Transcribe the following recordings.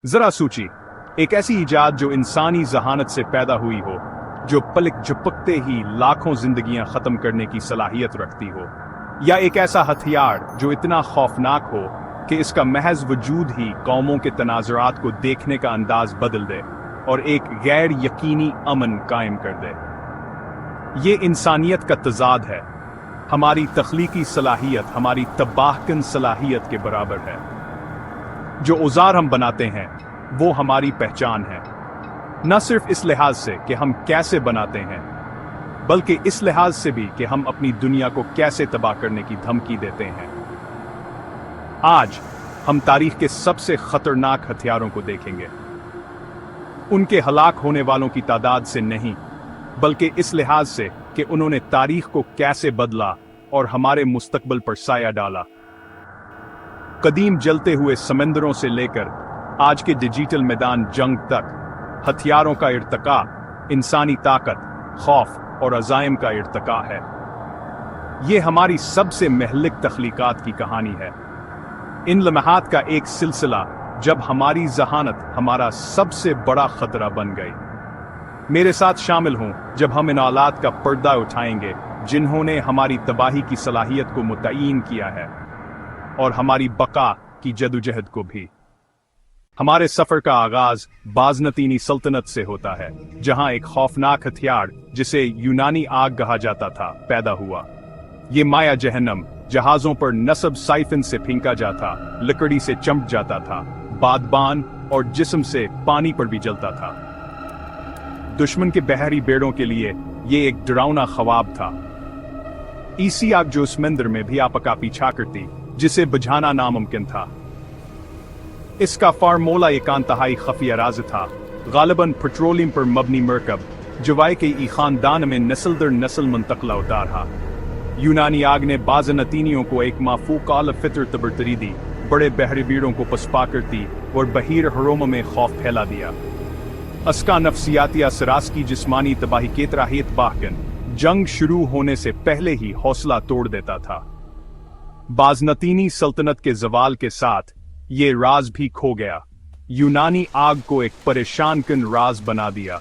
जरा सोचिए, एक ऐसी इजाद जो इंसानी जहानत से पैदा हुई हो, जो पलक झपकते ही लाखों जिंदगियां खत्म करने की सलाहियत रखती हो, या एक ऐसा हथियार जो इतना खौफनाक हो कि इसका महज वजूद ही कौमों के तनाज़ुरात को देखने का अंदाज बदल दे और एक गैर यकीनी अमन कायम कर दे। ये इंसानियत का तजाद है। हमारी तख्लीकी सलाहियत हमारी तबाहकुन सलाहियत के बराबर है। जो औजार हम बनाते हैं वो हमारी पहचान है, न सिर्फ इस लिहाज से कि हम कैसे बनाते हैं, बल्कि इस लिहाज से भी कि हम अपनी दुनिया को कैसे तबाह करने की धमकी देते हैं। आज हम तारीख के सबसे खतरनाक हथियारों को देखेंगे, उनके हलाक होने वालों की तादाद से नहीं, बल्कि इस लिहाज से कि उन्होंने तारीख को कैसे बदला और हमारे मुस्तकबिल पर साया डाला। कदीम जलते हुए समंदरों से लेकर आज के डिजिटल मैदान जंग तक हथियारों का इर्तका इंसानी ताकत, खौफ और अज़ाइम का इर्तका है। यह हमारी सबसे महलिक तख्लीकात की कहानी है। इन लम्हात का एक सिलसिला जब हमारी जहानत हमारा सबसे बड़ा खतरा बन गई। मेरे साथ शामिल हों जब हम इन औलाद का पर्दा उठाएंगे जिन्होंने हमारी तबाही की सलाहियत को मुतय्यन किया है और हमारी बका की जदोजहद को भी। हमारे सफर का आगाज बाज़नतीनी सल्तनत से होता है, जहां एक खौफनाक हथियार जिसे यूनानी आग कहा जाता था पैदा हुआ। ये माया जहन्नम जहाजों पर नस्ब साइफन से फेंका जाता, लकड़ी से चमक जाता था, बादबान और जिस्म से पानी पर भी जलता था। दुश्मन के बहरी बेड़ों के लिए ये एक डरावना ख्वाब था। इसी आग जो समंदर में भी आपका पीछा करती, जिसे बुझाना नामुमकिन था। इसका फार्मूला एक इंतहाई खफिया राज था, गालिबन पेट्रोलियम पर मबनी मरकब जवाई के ई खानदान में नस्ल दर नस्ल मुंतकला होता रहा। यूनानी आग ने बाज़नतीनियों को एक माफूक आल फितर तबरतरी दी, बड़े बहरी बीड़ों को पसपा करती और बहीर हरोम में खौफ फैला दिया। अस्का नफ्सियाती असरास की जिस्मानी तबाही के तराहित बाहकन जंग शुरू होने से पहले ही हौसला तोड़ देता था। बाज़नतीनी सल्तनत के जवाल के साथ ये राज भी खो गया। यूनानी आग को एक परेशान कन राज बना दिया,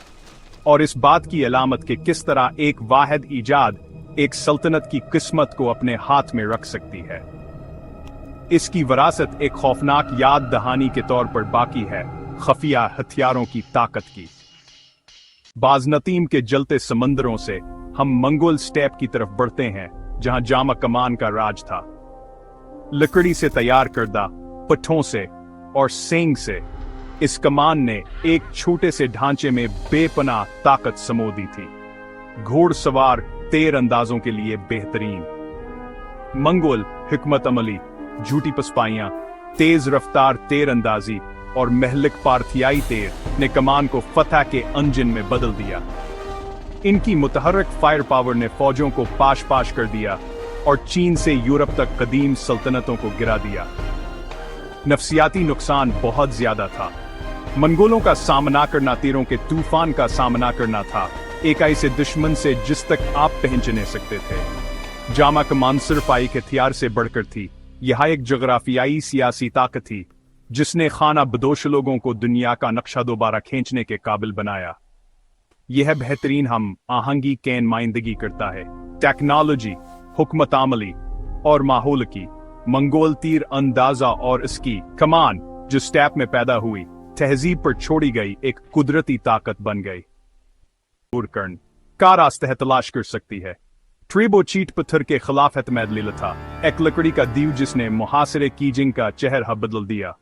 और इस बात की अलामत कि किस तरह एक वाहिद ईजाद एक सल्तनत की किस्मत को अपने हाथ में रख सकती है। इसकी विरासत एक खौफनाक याद दहानी के तौर पर बाकी है, खफिया हथियारों की ताकत की। बाज़नतीन के जलते समंदरों से हम मंगोल स्टेप की तरफ बढ़ते हैं, जहां जामा कमान का राज था। लकड़ी से तैयार करदा पट्ठों से और सेंग से इस कमान ने एक छोटे से ढांचे में बेपनाह ताकत समो दी थी। घोड़सवार तेर अंदाजों के लिए बेहतरीन। मंगोल हिकमत अमली, झूठी पसपाइयां, तेज रफ्तार तेर अंदाजी और महलिक पार्थियाई तेर ने कमान को फतह के इंजन में बदल दिया। इनकी मुतहर्रिक फायर पावर ने फौजों को पाश पाश कर दिया और चीन से यूरोप तक कदीम सल्तनतों को गिरा दिया। नफ्सियाती नुकसान बहुत ज्यादा था। मंगोलों का सामना करना तीरों के तूफान का सामना करना था, एक ऐसे दुश्मन से जिस तक आप पहुंचने सकते थे। जामा कमान सिर्फ एक हथियार से बढ़कर थी, यह एक जोग्राफियाई सियासी ताकत थी जिसने खाना बदोश लोगों को दुनिया का नक्शा दोबारा खींचने के काबिल बनाया। यह बेहतरीन हम आहंगी के नुमाइंदगी करता है, टेक्नोलॉजी, हुकमत अमली और माहौल की। मंगोल तीर अंदाजा और इसकी कमान जो स्टेप में पैदा हुई, तहजीब पर छोड़ी गई एक कुदरती ताकत बन गई। कर्ण का रास्ता तलाश कर सकती है। ट्रिबो चीट पत्थर के खिलाफ एतमाद लीला था, एक लकड़ी का दीव जिसने मुहासिरे कीजिंग का चेहरा बदल दिया।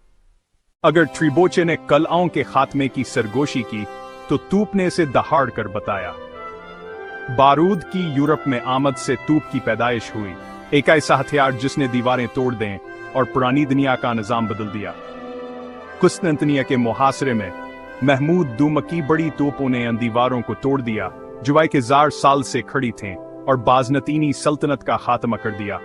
अगर ट्रिबोचे ने कलआओं के खात्मे की सरगोशी की तो तूप ने इसे दहाड़ कर बताया। बारूद की यूरोप में आमद से तूप की पैदाइश हुई, एक ऐसा हथियार जिसने दीवारें तोड़ दें और पुरानी दुनिया का निजाम बदल दिया। कुस्तनतनिया के मुहासरे में महमूद दुमकी बड़ी तोपों ने इन दीवारों को तोड़ दिया जो एक हजार साल से खड़ी थीं और बाज़नतीनी सल्तनत का खात्मा कर दिया।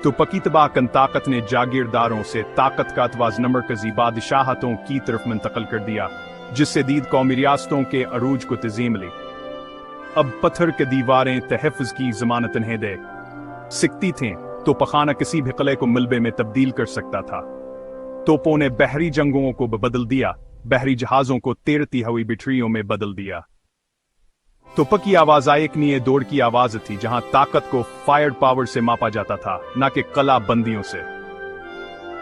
तो पकीतबा कन ताकत ने जागीरदारों से ताकत का तवाज़ मरकजी बादशाहतों की तरफ मुंतकिल कर दिया, जिससे दीद कौमी रियासतों के अरूज को तज़ीम ली। अब पत्थर के दीवारें तहफ़्फ़ुज़ की ज़मानत नहीं दे सिकती थीं तो पखाना किसी भी किले को मलबे में तब्दील कर सकता था। तोपों ने बहरी जंगों को बदल दिया, बहरी जहाजों को तैरती हुई बिठरियों में बदल दिया। तोप की आवाज एक नीए दौड़ की आवाज थी, जहां ताकत को फायर पावर से मापा जाता था, न कि कला बंदियों से।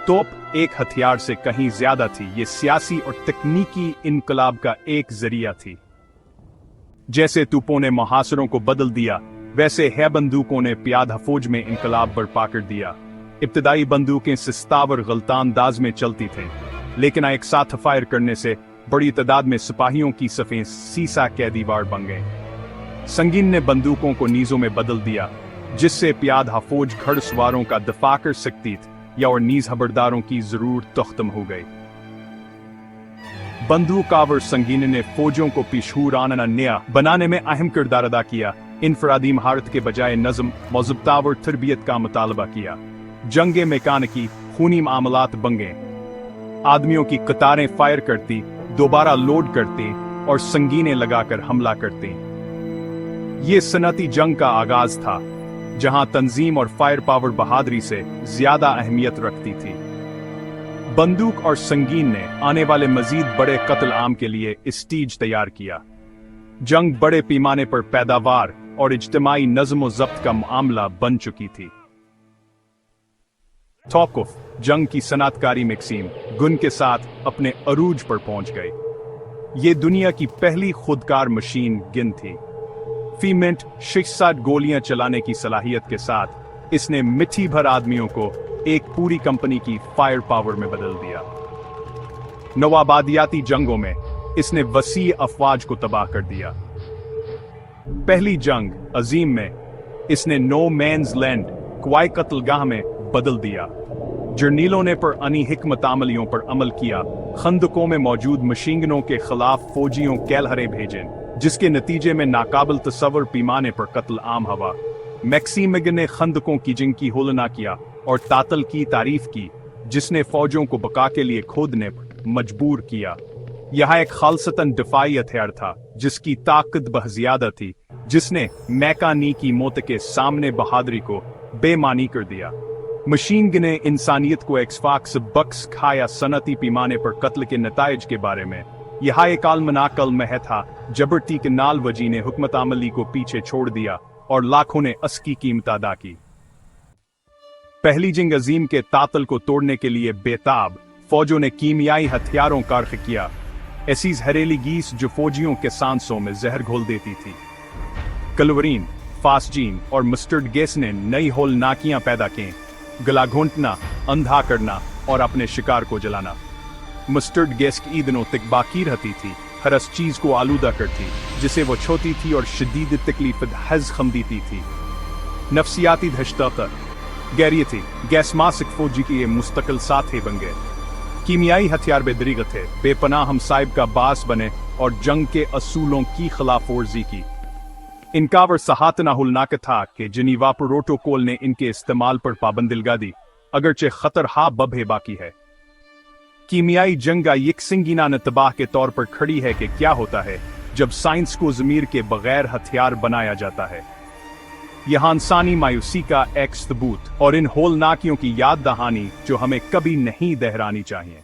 तोप एक हथियार से कहीं ज्यादा थी, ये सियासी और तकनीकी इनकलाब का एक जरिया थी। जैसे तोपों ने मुहासरों को बदल दिया, वैसे है बंदूकों ने प्यादा फौज में इनकलाब बर्पा कर दिया। इब्तदाई बंदूकें सिस्तावर गलतान अंदाज में चलती थीं, लेकिन एक साथ फायर करने से बड़ी तादाद में सिपाहियों की सफ़ें सीसा कैदीवार बन गए। संगीन ने बंदूकों को नीजों में बदल दिया, जिससे प्यादा फौज घड़सवारों का दफा कर सकती थी या और नीज हबरदारों की जरूरत खत्म हो गई। बंदूकावर संगीन ने फौजों को पिशूराना नया बनाने में अहम किरदार अदा किया। इनफरादी महारत के बजाय नज़म, मौजूबता और तरबियत का मुतालबा किया। जंगे मैकानिकी खूनी मामलात बन गए। आदमियों की कतारें फायर करती, दोबारा लोड करती और संगीनें लगाकर हमला करती। ये सनती जंग का आगाज था, जहां तंजीम और फायर पावर बहादुरी से ज्यादा अहमियत रखती थी। बंदूक और संगीन ने आने वाले मजीद बड़े कत्ल आम के लिए स्टेज तैयार किया। जंग बड़े पैमाने पर पैदावार और इज्तिमाई नज़्म ज़ब्त का मामला बन चुकी थी। तौक़ुफ़ जंग की सनअतकारी मैक्सिम गुन के साथ अपने अरूज पर पहुंच गए। ये दुनिया की पहली खुदकार मशीन गन थी। फी मिनट 60 गोलियां चलाने की सलाहियत के साथ इसने मिट्टी भर आदमियों को एक पूरी कंपनी की फायर पावर में बदल दिया। नवाबादियाती जंगों में इसने वसी अफवाज को तबाह कर दिया। पहली जंग अजीम में इसने नो मैन्स लैंड क्वाई कत्लगाह में बदल दिया। जर्नीलों ने पर अनी हिकमत अमलियों पर अमल किया। खंदकों में मौजूद मशीनगनों के खिलाफ फौजियों कैलहरे भेजे, जिसके नतीजे में नाकाबिल तसव्वुर पैमाने पर कत्ल आम हवा। मैक्सिमग ने खंदकों की जंग की होलना किया और तातल की तारीफ की, जिसने फौजों को बका के लिए खोदने पर मजबूर किया। यह एक खालसतन दिफाई हथियार था, जिसकी ताकत बहु-ज़्यादा थी, जिसने मैकानी की मौत के सामने बहादुरी को बेमानी कर दिया। मशीन गने इंसानियत को एक्सफाक से बक्स खाया। सनती पैमाने पर कत्ल के नताइज के बारे में यह एक आलमनाकल में था। जबरती के नाल वजी ने हुकमत अमली को पीछे छोड़ दिया और लाखों ने असकी कीमत अदा की। पहली जंग अजीम के तातल को तोड़ने के लिए बेताब फौजों ने कीमियाई हथियारों का अर्ख किया। ऐसी जहरीली गैस जो फौजियों के सांसों में जहर घोल देती थी। कलवरीन, फास्जीन और मस्टर्ड गैस ने नई होलनाकियां पैदा की। गला घोंटना, अंधा करना और अपने शिकार को जलाना। मस्टर्ड गैस की दिनों तक बाकी रहती थी, हर उस चीज को आलूदा करती जिसे वो छोती थी और शदीद तकलीफ हज़म देती थी। नफसियाती धशता गैरिय थी। गैस मासिक फौजी के ये मुस्तकिल साथी बन गए। कीमियाई हथियार बेदरीग थे, बेपनाह हमसाइब का बास बने और जंग के असूलों की खिलाफ वर्जी की। इनका वर सहातना हुलनाक था कि जिनीवा प्रोटोकॉल ने इनके इस्तेमाल पर पाबंदी लगा दी, अगरचे खतर हा बब है बाकी है। कीमियाई जंग एक संगीनाना तबाह के तौर पर खड़ी है कि क्या होता है जब साइंस को ज़मीर के बगैर हथियार बनाया जाता है। यह इंसानी मायूसी का एक सबूत और इन होलनाकियों की याद दहानी जो हमें कभी नहीं दोहरानी चाहिए।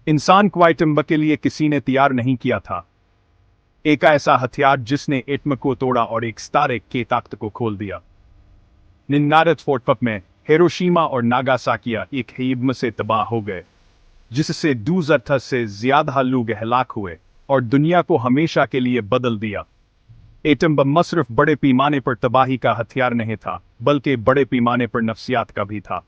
इंसान को आइटम के लिए किसी ने तैयार नहीं किया था। एक ऐसा हथियार जिसने एटम को तोड़ा और एक सितारे के ताकत को खोल दिया। निन्नारत फोर्ट में हिरोशिमा और नागासाकिया एक हिम से तबाह हो गए, जिससे 2,000 से ज्यादा लोग हलाक हुए और दुनिया को हमेशा के लिए बदल दिया। एटम बम न सिर्फ बड़े पैमाने पर तबाही का हथियार नहीं था, बल्कि बड़े पैमाने पर नफ्सियात का भी था,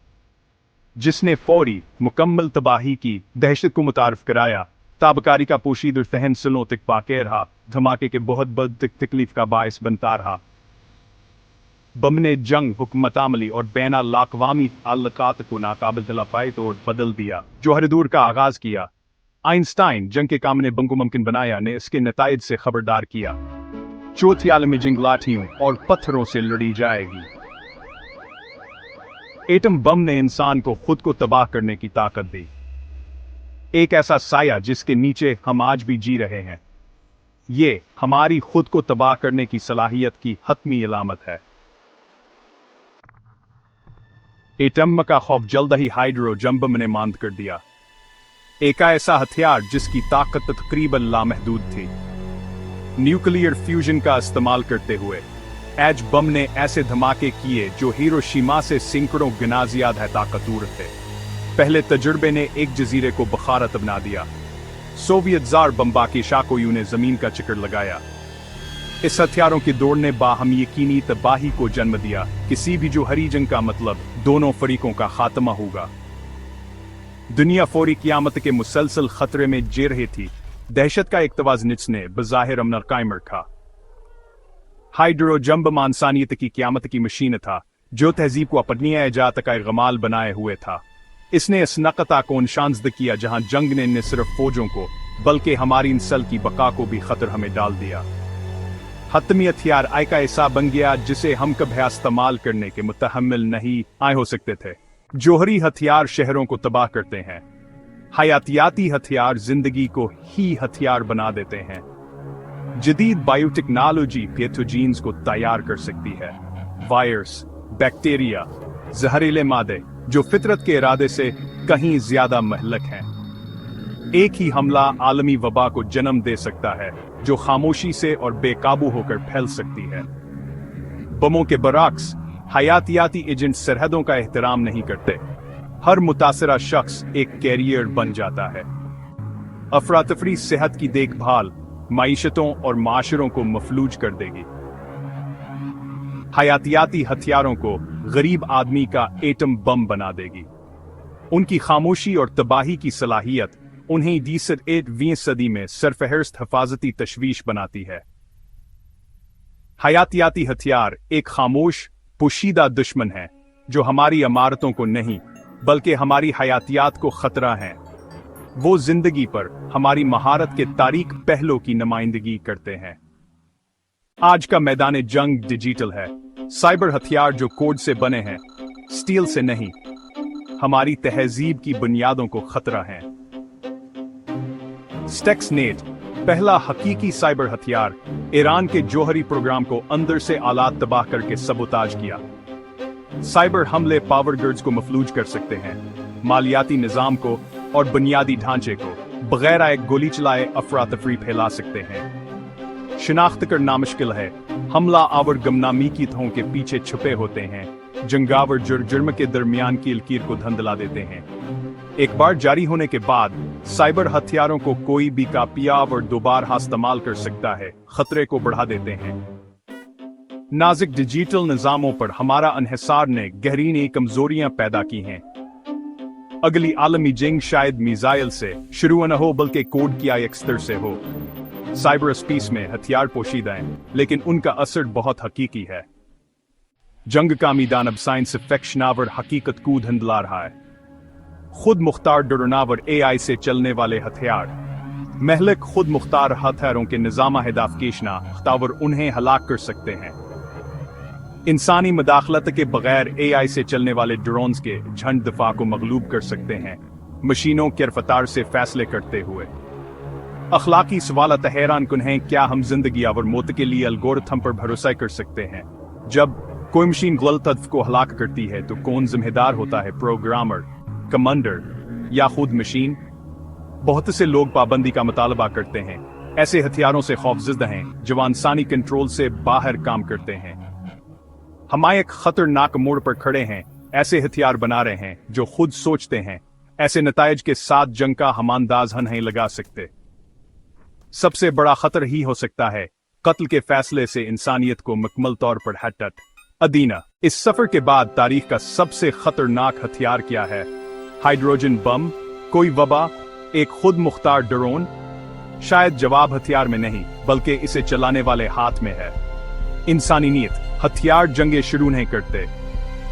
जिसने फौरी मुकम्मल तबाही की दहशत को मुतारफ कराया। ताबकारी का पोशीद और तहन सलों तक बाक़ी रहा, धमाके के बहुत बद तकलीफ का बायस बनता रहा। बम ने जंग, हुकूमत अमली और बैन अल-अक़वामी ताल्लुकात को नाकाबिल तलफ़ी तौर बदल दिया। जो हर दौर का आगाज किया, आइंस्टाइन जंग के काम ने बम को मुमकिन बनाया, ने इसके नताइज से खबरदार किया। चौथी आलमी जंग लाठियों और पत्थरों से लड़ी जाएगी। एटम बम ने इंसान को खुद को तबाह करने की ताकत दी। एक ऐसा साया जिसके नीचे हम आज भी जी रहे हैं। ये हमारी खुद को तबाह करने की सलाहियत की हतमी अलामत है। एटम का खौफ जल्द ही हाइड्रोजन बम ने मांद कर दिया। एक ऐसा हथियार जिसकी ताकत तकरीबन लामहदूद थी। न्यूक्लियर फ्यूजन का इस्तेमाल करते हुए एज बम ने ऐसे धमाके किए जो हिरोशिमा से सैकड़ों गुना ज्यादा ताकतवर थे। पहले तजुर्बे ने एक जजीरे को बखारत बना दिया। सोवियत जार बम्बाकी शाकोयू ने जमीन का चक्कर लगाया। इस हथियारों की दौड़ ने बाहम यकीनी तबाही को जन्म दिया। किसी भी जोहरी जंग का मतलब दोनों फरीकों का खात्मा होगा। दुनिया फौरी कियामत के मुसलसल खतरे में जी रही थी। दहशत का एक तवाज़ुन ने बज़ाहिर अमन कायम रखा। हाइड्रोजन बम इंसानियत की कियामत की मशीन था जो तहजीब को अपनी ऐजात का गमाल बनाए हुए था। इसने इस नक़ता को निशानजद किया जहां जंग ने न सिर्फ फौजों को बल्कि हमारी इंसल की बका को भी खतर हमें डाल दिया। हतमी हथियार आय का ऐसा बन गया जिसे हम कभी इस्तेमाल करने के मुतहम्मिल नहीं आए हो सकते थे। जोहरी हथियार शहरों को तबाह करते हैं। हयातियाती हथियार जिंदगी को ही हथियार बना देते हैं। जदीद बायोटेक्नोलॉजी पैथोजेंस को तैयार कर सकती है। वायरस, बैक्टीरिया, जहरीले मादे जो फितरत के इरादे से कहीं ज्यादा महलक हैं। एक ही हमला आलमी वबा को जन्म दे सकता है जो खामोशी से और बेकाबू होकर फैल सकती है। बमों के बरक्स हयातियाती एजेंट सरहदों का एहतराम नहीं करते। हर मुतासरा शख्स एक कैरियर बन जाता है। अफरा तफरी सेहत की देखभाल माईशतों और माशरों को मफलूज कर देगी। हयातियाती हथियारों को गरीब आदमी का एटम बम बना देगी। उनकी खामोशी और तबाही की सलाहियत उन्हें 20वीं सदी में सरफहरिस्त हिफाजती तशवीश बनाती है। हयातियाती हथियार एक खामोश पोशीदा दुश्मन है जो हमारी इमारतों को नहीं बल्कि हमारी हयातियात को खतरा है। वो जिंदगी पर हमारी महारत के तारीक पहलों की नुमाइंदगी करते हैं। आज का मैदान जंग डिजिटल है। साइबर हथियार जो कोड से बने हैं, स्टील से नहीं, हमारी तहजीब की बुनियादों को खतरा है। स्टक्सनेट पहला हकीकी साइबर हथियार ईरान के जौहरी प्रोग्राम को अंदर से आलात तबाह करके सबोताज किया। साइबर हमले पावर ग्रिड्स को मफलूज कर सकते हैं, मालियाती निजाम को और बुनियादी ढांचे को बगैर एक गोली चलाए अफरा तफरी फैला सकते हैं। शिनाख्त करना मुश्किल है। हमला आवर गमनामी की तहों के पीछे छुपे होते हैं। जंगावर जुर्म के दरमियान की लकीर को धंधला देते हैं। एक बार जारी होने के बाद साइबर हथियारों को कोई भी कामयाब और दोबारा इस्तेमाल कर सकता है, खतरे को बढ़ा देते हैं। नाजुक डिजिटल निजामों पर हमारा अनहिसार ने गहरी नई कमजोरियां पैदा की हैं। अगली आलमी जंग शायद मिसाइल से शुरू न हो बल्कि कोड किया एक स्तर से हो। साइबर स्पेस में हथियार पोशीदा हैं, लेकिन उनका असर बहुत हकीकी है। जंग का मैदान अब साइंस फिक्शनावर हकीकत को धुंधला रहा है। खुद मुख्तार डरोनावर AI से चलने वाले हथियार महलक खुद मुख्तार हथियारों के निजामा हिदाफकेशना तावर उन्हें हलाक कर सकते हैं। इंसानी मदाखलत के बगैर AI से चलने वाले ड्रोन्स के झंड दफा को मगलूब कर सकते हैं, मशीनों के रफ्तार से फैसले करते हुए। अखलाकी सवालत हैरान कुन हैं, क्या हम जिंदगी और मौत के लिए एल्गोरिथम पर भरोसा कर सकते हैं? जब कोई मशीन गलत हदफ को हलाक करती है तो कौन जिम्मेदार होता है, प्रोग्रामर, कमांडर या खुद मशीन? बहुत से लोग पाबंदी का मुतालबा करते हैं। ऐसे हथियारों से खौफजदा हैं जो इंसानी कंट्रोल से बाहर काम करते हैं। हम एक खतरनाक मोड़ पर खड़े हैं। ऐसे हथियार बना रहे हैं जो खुद सोचते हैं। ऐसे नतायज के साथ जंग का हम अंदाज नहीं लगा सकते। सबसे बड़ा खतर ही हो सकता है कत्ल के फैसले से इंसानियत को मुकम्मल तौर पर हटट। अदीना, इस सफर के बाद तारीख का सबसे खतरनाक हथियार क्या है? हाइड्रोजन बम, कोई वबा, एक खुद मुख्तार ड्रोन? शायद जवाब हथियार में नहीं बल्कि इसे चलाने वाले हाथ में है। इंसानी नीयत। हथियार जंगे शुरू नहीं करते,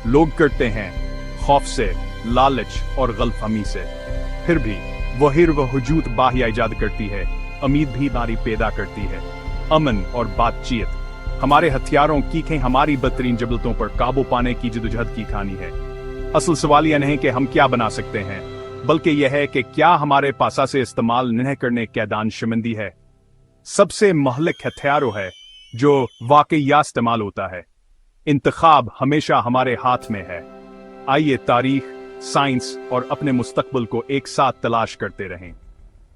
लोग करते हैं, खौफ से, लालच और गलतफहमी से। फिर भी वही वजूद बाहिया इजाद करती है, उम्मीद भी नारी पैदा करती है, अमन और बातचीत। हमारे हथियारों की हमारी बदतरीन जबलतों पर काबू पाने की जदोजहद की कहानी है। असल सवाल यह नहीं कि हम क्या बना सकते हैं, बल्कि यह है कि क्या हमारे पासा से इस्तेमाल नहीं करने की दानशमंदी है। सबसे महलक हथियारों है जो वाकई इस्तेमाल होता है। इंतखाब हमेशा हमारे हाथ में है। आइए तारीख, साइंस और अपने मुस्तकबिल को एक साथ तलाश करते रहें।